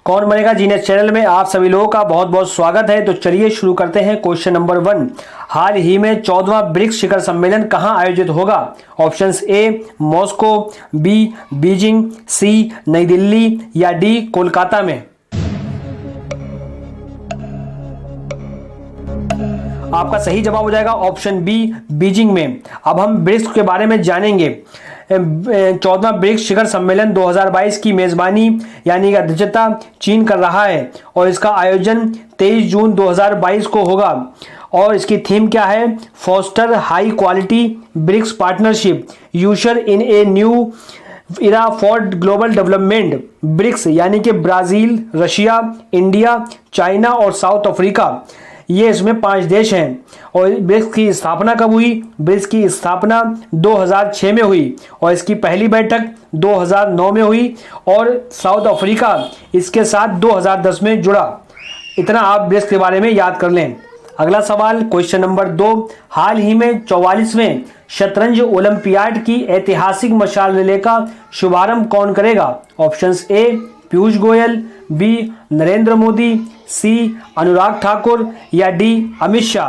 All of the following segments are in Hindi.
कौन बनेगा जीनियस चैनल में आप सभी लोगों का बहुत बहुत स्वागत है। तो चलिए शुरू करते हैं। क्वेश्चन नंबर 1, हाल ही में 14वां ब्रिक्स शिखर सम्मेलन कहां आयोजित होगा? Options A Moscow, B Beijing, C New Delhi या डी कोलकाता में। आपका सही जवाब हो जाएगा ऑप्शन बी बीजिंग में। अब हम ब्रिक्स के बारे में जानेंगे। 14वां ब्रिक्स शिखर सम्मेलन 2022 की मेजबानी यानी कि अध्यक्षता चीन कर रहा है और इसका आयोजन 23 जून 2022 को होगा। और इसकी थीम क्या है? Foster high quality BRICS partnership usher in a new era for global development. BRICS यानी कि ब्राजील, रशिया, इंडिया, चाइना और साउथ अफ्रीका, ये इसमें 5 देश हैं। और ब्रिक्स की स्थापना कब हुई? ब्रिक्स की स्थापना 2006 में हुई और इसकी पहली बैठक 2009 में हुई और साउथ अफ्रीका इसके साथ 2010 में जुड़ा। इतना आप ब्रिक्स के बारे में याद कर लें। अगला सवाल क्वेश्चन नंबर 2, हाल ही में 44वें शतरंज ओलंपियाड की ऐतिहासिक मशाल रिले का शुभारंभ कौन करेगा? Options A Piyush Goyal, B Narendra Modi, C Anurag Thakur या डी अमित शाह।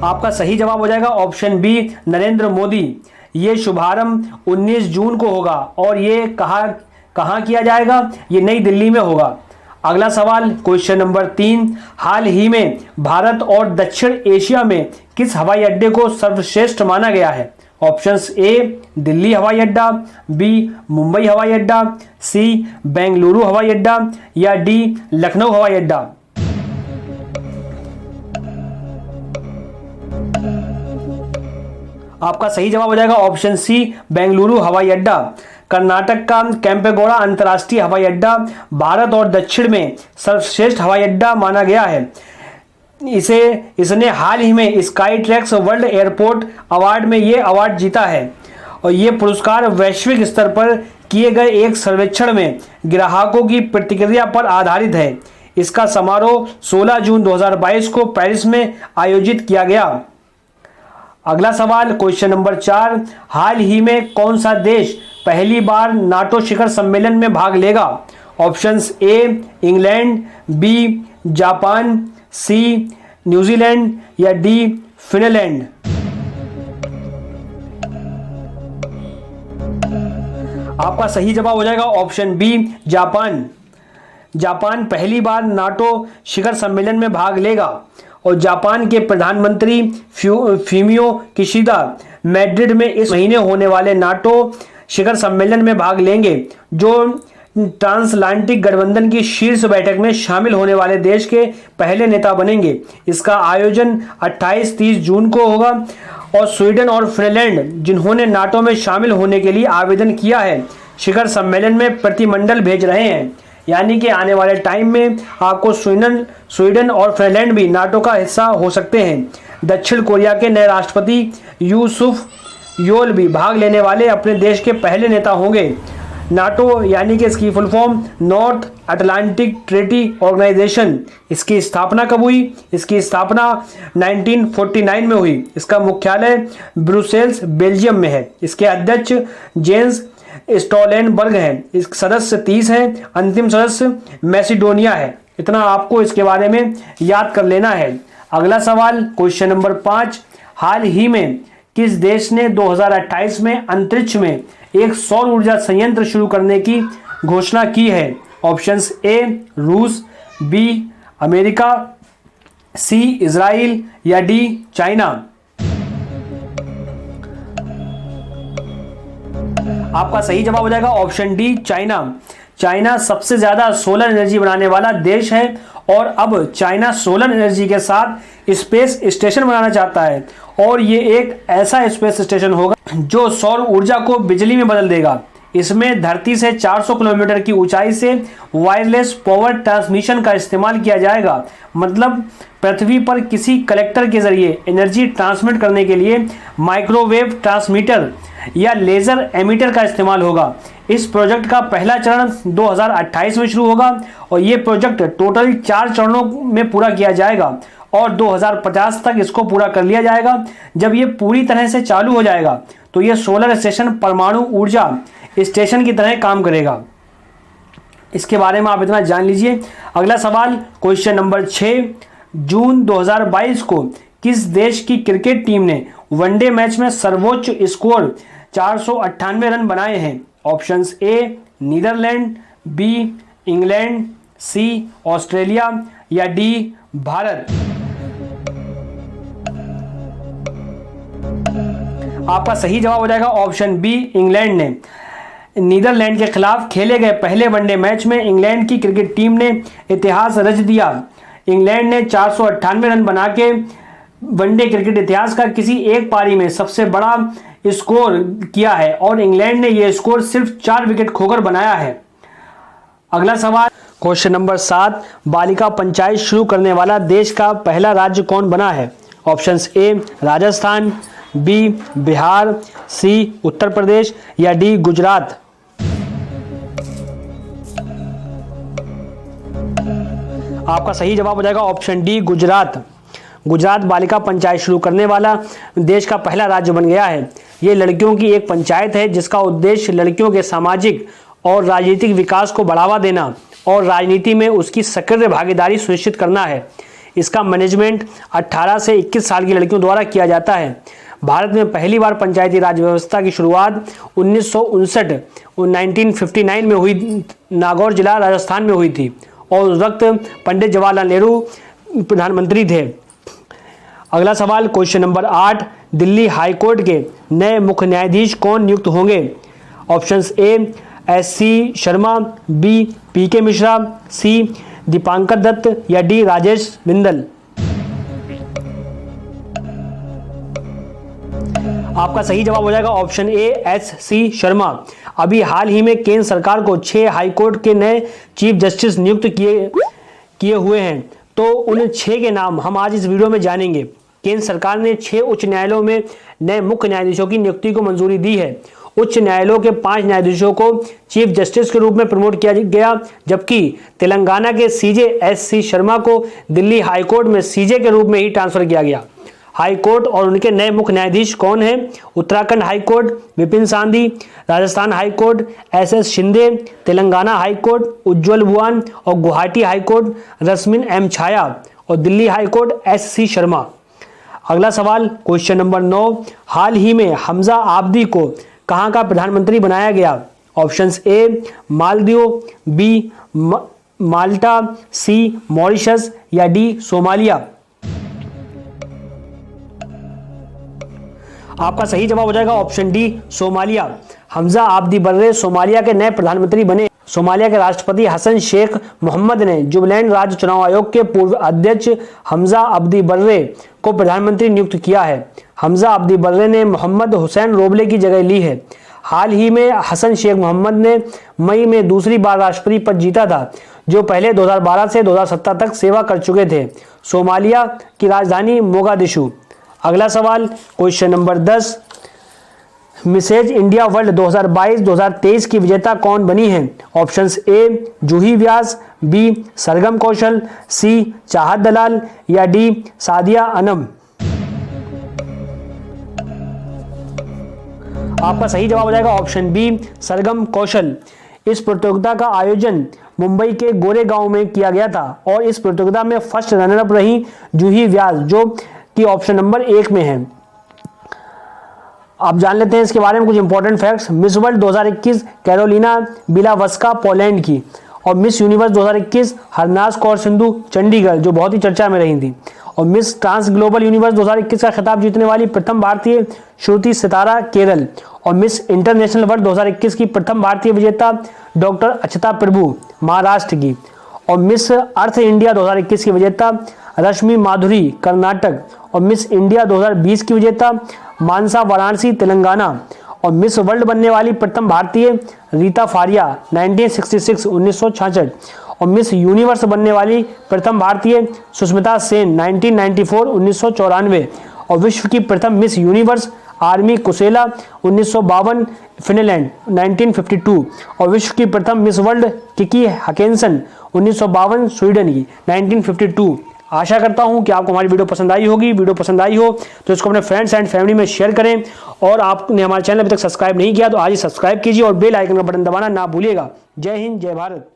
आपका सही जवाब हो जाएगा ऑप्शन बी नरेंद्र मोदी। ये शुभारंभ 19 जून को होगा और ये कहां किया जाएगा? ये नई दिल्ली में होगा। अगला सवाल क्वेश्चन नंबर 3, हाल ही में भारत और दक्षिण एशिया में किस हवाई अड्डे को सर्वश्रेष्ठ माना गया है? ऑप्शंस ए दिल्ली हवाई अड्डा, बी मुंबई हवाई अड्डा, सी बेंगलुरु हवाई अड्डा या डी लखनऊ हवाई अड्डा। आपका सही जवाब हो जाएगा ऑप्शन सी बेंगलुरु हवाई अड्डा। कर्नाटक का केम्पेगौड़ा अंतर्राष्ट्रीय हवाई अड्डा भारत और दक्षिण में सर्वश्रेष्ठ हवाई अड्डा माना गया है। इसने हाल ही में sky tracks world airport award में ये अवार्ड जीता है और ये पुरस्कार वैश्विक स्तर पर किए गए एक सर्वेक्षण में ग्राहकों की प्रतिक्रिया पर आधारित है। इसका समारोह 16 जून 2022 को पेरिस में आयोजित किया गया। अगला सवाल क्वेश्चन नंबर 4, हाल ही में कौन सा देश पहली बार नाटो शिखर सम्मेलन में भाग लेगा? Options A England, B Japan, C New Zealand या डी फिनलैंड। आपका सही जवाब हो जाएगा ऑप्शन बी जापान। जापान पहली बार नाटो शिखर सम्मेलन में भाग लेगा और जापान के प्रधानमंत्री फूमियो किशिदा मैड्रिड में इस महीने होने वाले नाटो शिखर सम्मेलन में भाग लेंगे, जो ट्रांसलांटिक गठबंधन की शीर्ष बैठक में शामिल होने वाले देश के पहले नेता बनेंगे। इसका आयोजन 28-30 जून को होगा और स्वीडन और फिनलैंड, जिन्होंने नाटो में शामिल होने के लिए आवेदन किया है, शिखर सम्मेलन में प्रतिनिधिमंडल भेज रहे हैं। यानी कि आने वाले टाइम में आपको स्वीडन और फिनलैंड भी नाटो का हिस्सा हो सकते हैं। दक्षिण कोरिया के नए राष्ट्रपति यूसुफ योल भी भाग लेने वाले अपने देश के पहले नेता होंगे। नाटो यानी कि इसकी full form North Atlantic Treaty Organisation, इसकी स्थापना कब हुई? इसकी स्थापना 1949 में हुई। इसका मुख्यालय ब्रुसेल्स बेल्जियम में है। इसके अध्यक्ष जेंस स्टोलटेनबर्ग हैं। इस सदस्य 30 हैं। अंतिम सदस्य मैसिडोनिया है। इतना आपको इसके बारे में याद कर लेना है। अगला सवाल क्वेश्चन नंबर 5, हाल ही में किस देश ने 2028 में अंतरिक्ष में एक सौर ऊर्जा संयंत्र शुरू करने की घोषणा की है? ऑप्शंस ए रूस, बी अमेरिका, सी इजराइल या डी चाइना। आपका सही जवाब हो जाएगा ऑप्शन डी चाइना। चाइना सबसे ज्यादा सोलर एनर्जी बनाने वाला देश है और अब चाइना सोलर एनर्जी के साथ स्पेस स्टेशन बनाना चाहता है और ये एक ऐसा स्पेस स्टेशन होगा जो सौर ऊर्जा को बिजली में बदल देगा। इसमें धरती से 400 किलोमीटर की ऊंचाई से वायरलेस पावर ट्रांसमिशन का इस्तेमाल किया जाएगा। मतलब पृथ्वी पर किसी कलेक्टर के जरिए एनर्जी ट्रांसमिट करने के लिए माइक्रोवेव ट्रांसमीटर या लेजर एमिटर का इस्तेमाल होगा। इस प्रोजेक्ट का पहला चरण 2028 में शुरू होगा और ये प्रोजेक्ट टोटल 4 चरणों में पूरा किया जाएगा और 2050 तक इसको पूरा कर लिया जाएगा। जब ये पूरी तरह से चालू हो जाएगा तो ये सोलर स्टेशन परमाणु ऊर्जा स्टेशन की तरह काम करेगा। इसके बारे में आप इतना जान लीजिए। अगला सवाल क्वेश्चन नंबर 6, जून 2022 को किस देश की क्रिकेट टीम ने वनडे मैच में सर्वोच्च स्कोर 498 रन बनाए हैं? Options A Netherland, B England, C Australia या डी भारत। आपका सही जवाब हो जाएगा ऑप्शन बी इंग्लैंड ने। नीदरलैंड के खिलाफ खेले गए पहले वनडे मैच में इंग्लैंड की क्रिकेट टीम ने इतिहास रच दिया। इंग्लैंड ने 498 रन बना के वनडे क्रिकेट इतिहास का किसी एक पारी में सबसे बड़ा स्कोर किया है और इंग्लैंड ने यह स्कोर सिर्फ 4 विकेट खोकर बनाया है। अगला सवाल क्वेश्चन नंबर 7, बालिका पंचायत शुरू करने वाला देश का पहला राज्य कौन बना है? Options A Rajasthan, B Bihar, C Uttar Pradesh या डी गुजरात। आपका सही जवाब हो जाएगा ऑप्शन डी गुजरात। गुजरात बालिका पंचायत शुरू करने वाला देश का पहला राज्य बन गया है। ये लड़कियों की एक पंचायत है जिसका उद्देश्य लड़कियों के सामाजिक और राजनीतिक विकास को बढ़ावा देना और राजनीति में उसकी सक्रिय भागीदारी सुनिश्चित करना है। इसका मैनेजमेंट 18 से 21 साल की लड़कियों द्वारा किया जाता है। भारत में पहली बार पंचायती राज व्यवस्था की शुरुआत 1959 में हुई, नागौर जिला राजस्थान में हुई थी और उस वक्त पंडित जवाहरलाल नेहरू प्रधानमंत्री थे। अगला सवाल क्वेश्चन नंबर 8, दिल्ली हाईकोर्ट के नए मुख्य न्यायाधीश कौन नियुक्त होंगे? Options A S C. Sharma, B P K. Mishra, C Dipankar Datta या डी राजेश बिंदल। आपका सही जवाब हो जाएगा ऑप्शन ए एस.सी. शर्मा। अभी हाल ही में केंद्र सरकार को 6 हाईकोर्ट के नए चीफ जस्टिस नियुक्त किए हुए हैं, तो उन 6 के नाम हम आज इस वीडियो में जानेंगे। केंद्र सरकार ने 6 उच्च न्यायालयों में नए मुख्य न्यायाधीशों की नियुक्ति को मंजूरी दी है। उच्च न्यायालयों के 5 न्यायाधीशों को चीफ जस्टिस के रूप में प्रमोट किया गया, जबकि तेलंगाना के सीजे एस.सी. शर्मा को दिल्ली हाईकोर्ट में सीजे के रूप में ही ट्रांसफर किया गया। हाईकोर्ट और उनके नए मुख्य न्यायाधीश कौन हैं? Uttarakhand high court Vipin Sanghi, Rajasthan high court S S. Shinde, Telangana high court Ujjal Bhuyan और गुवाहाटी हाईकोर्ट रश्मिन एम छाया और दिल्ली हाईकोर्ट एस.सी. शर्मा। अगला सवाल क्वेश्चन नंबर 9, हाल ही में हमजा आबदी को कहां का प्रधानमंत्री बनाया गया? Options A Maldives, B Malta, C Mauritius या डी सोमालिया। आपका सही जवाब हो जाएगा option D Somalia. Hamza Abdi Barre Somalia के नए प्रधानमंत्री बने। सोमालिया के राष्ट्रपति हसन शेख मोहम्मद ने जुबलैंड राज्य चुनाव आयोग के पूर्व अध्यक्ष हमजा आबदी बर्रे को प्रधानमंत्री नियुक्त किया है। हमजा आबदी बर्रे ने मोहम्मद हुसैन रोबले की जगह ली है। हाल ही में हसन शेख मोहम्मद ने मई में दूसरी बार राष्ट्रपति पद जीता था, जो पहले 2012 से 2017 तक सेवा कर चुके थे। सोमालिया की राजधानी मोगादिशु। अगला सवाल question number 10, Mrs India World 2022-2023 की विजेता कौन बनी है? ऑप्शंस ए जूही व्यास, बी सरगम कौशल, सी चाहत दलाल या डी सादिया अनम। आपका सही जवाब हो जाएगा ऑप्शन बी सरगम कौशल। इस प्रतियोगिता का आयोजन मुंबई के गोरेगांव में किया गया था और इस प्रतियोगिता में फर्स्ट रनर अप रही जूही व्यास, जो कि ऑप्शन नंबर 1 में है। आप जान लेते हैं इसके बारे में कुछ important facts. Miss world 2021 Carolina Bielawska Poland की और मिस यूनिवर्स 2021 हरनाज कौर सिंधु चंडीगढ़, जो बहुत ही चर्चा में रही थी। और मिस ट्रांस ग्लोबल यूनिवर्स 2021 का खिताब जीतने वाली प्रथम भारतीय श्रुति सितारा केरल। और मिस इंटरनेशनल वर्ल्ड 2021 की प्रथम भारतीय विजेता डॉक्टर अक्षता प्रभु महाराष्ट्र की। और मिस अर्थ इंडिया 2021 की विजेता रश्मि माधुरी कर्नाटक। और मिस इंडिया 2020 की विजेता मानसा वाराणसी तेलंगाना। और मिस वर्ल्ड बनने वाली प्रथम भारतीय रीता फारिया 1966 और मिस यूनिवर्स बनने वाली प्रथम भारतीय सुष्मिता सेन 1994 और विश्व की प्रथम मिस यूनिवर्स आर्मी कुसेला 1952 फिनलैंड 1952 और विश्व की प्रथम मिस वर्ल्ड किकी हकेंसन 1952 स्वीडन की 1952। आशा करता हूं कि आपको हमारी वीडियो पसंद आई होगी। वीडियो पसंद आई हो तो इसको अपने फ्रेंड्स एंड फैमिली में शेयर करें, और आपने हमारे चैनल अभी तक सब्सक्राइब नहीं किया तो आज ही सब्सक्राइब कीजिए और बेल आइकन का बटन दबाना ना भूलिएगा। जय हिंद, जय भारत।